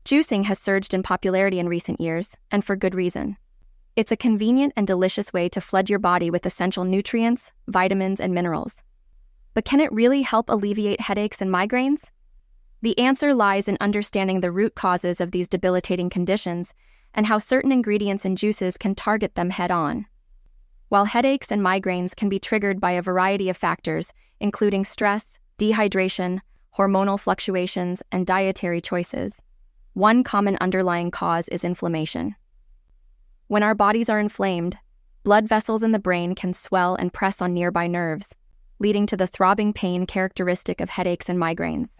Juicing has surged in popularity in recent years, and for good reason. It's a convenient and delicious way to flood your body with essential nutrients, vitamins, and minerals. But can it really help alleviate headaches and migraines? The answer lies in understanding the root causes of these debilitating conditions and how certain ingredients in juices can target them head-on. While headaches and migraines can be triggered by a variety of factors, including stress, dehydration, hormonal fluctuations, and dietary choices, one common underlying cause is inflammation. When our bodies are inflamed, blood vessels in the brain can swell and press on nearby nerves, leading to the throbbing pain characteristic of headaches and migraines.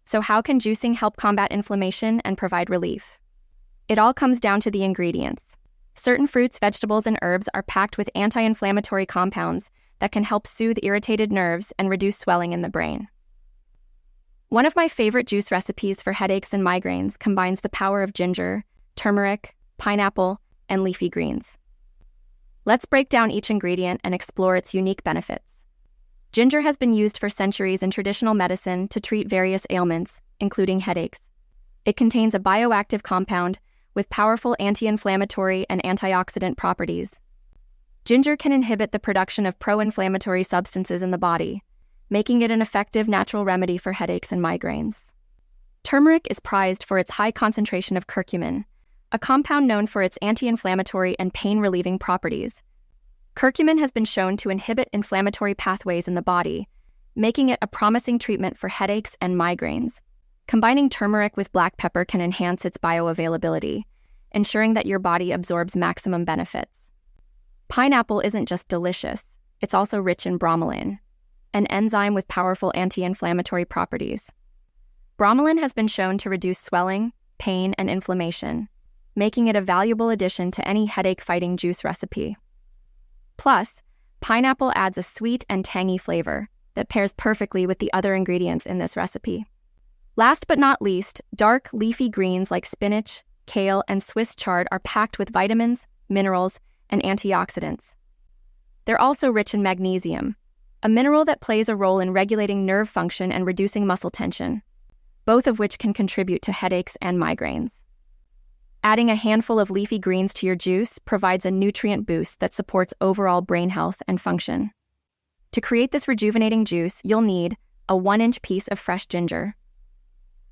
So how can juicing help combat inflammation and provide relief? It all comes down to the ingredients. Certain fruits, vegetables, and herbs are packed with anti-inflammatory compounds that can help soothe irritated nerves and reduce swelling in the brain. One of my favorite juice recipes for headaches and migraines combines the power of ginger, turmeric, pineapple, and leafy greens. Let's break down each ingredient and explore its unique benefits. Ginger has been used for centuries in traditional medicine to treat various ailments, including headaches. It contains a bioactive compound with powerful anti-inflammatory and antioxidant properties. Ginger can inhibit the production of pro-inflammatory substances in the body, making it an effective natural remedy for headaches and migraines. Turmeric is prized for its high concentration of curcumin, a compound known for its anti-inflammatory and pain-relieving properties. Curcumin has been shown to inhibit inflammatory pathways in the body, making it a promising treatment for headaches and migraines. Combining turmeric with black pepper can enhance its bioavailability, ensuring that your body absorbs maximum benefits. Pineapple isn't just delicious, it's also rich in bromelain, an enzyme with powerful anti-inflammatory properties. Bromelain has been shown to reduce swelling, pain, and inflammation, making it a valuable addition to any headache-fighting juice recipe. Plus, pineapple adds a sweet and tangy flavor that pairs perfectly with the other ingredients in this recipe. Last but not least, dark leafy greens like spinach, kale, and Swiss chard are packed with vitamins, minerals, and antioxidants. They're also rich in magnesium, a mineral that plays a role in regulating nerve function and reducing muscle tension, both of which can contribute to headaches and migraines. Adding a handful of leafy greens to your juice provides a nutrient boost that supports overall brain health and function. To create this rejuvenating juice, you'll need a 1-inch piece of fresh ginger,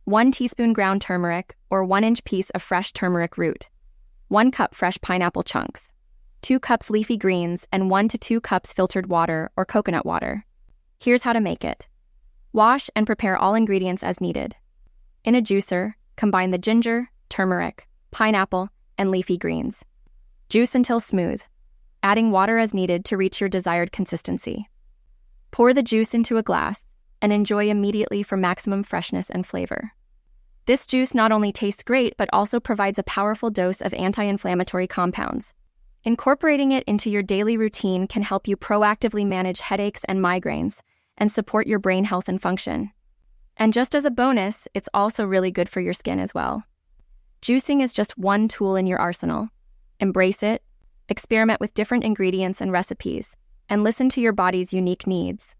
1 teaspoon ground turmeric or 1-inch piece of fresh turmeric root, 1 cup fresh pineapple chunks, 2 cups leafy greens, and 1 to 2 cups filtered water or coconut water. Here's how to make it. Wash and prepare all ingredients as needed. In a juicer, combine the ginger, turmeric, pineapple, and leafy greens. Juice until smooth, adding water as needed to reach your desired consistency. Pour the juice into a glass and enjoy immediately for maximum freshness and flavor. This juice not only tastes great but also provides a powerful dose of anti-inflammatory compounds. Incorporating it into your daily routine can help you proactively manage headaches and migraines and support your brain health and function. And just as a bonus, it's also really good for your skin as well. Juicing is just one tool in your arsenal. Embrace it, experiment with different ingredients and recipes, and listen to your body's unique needs.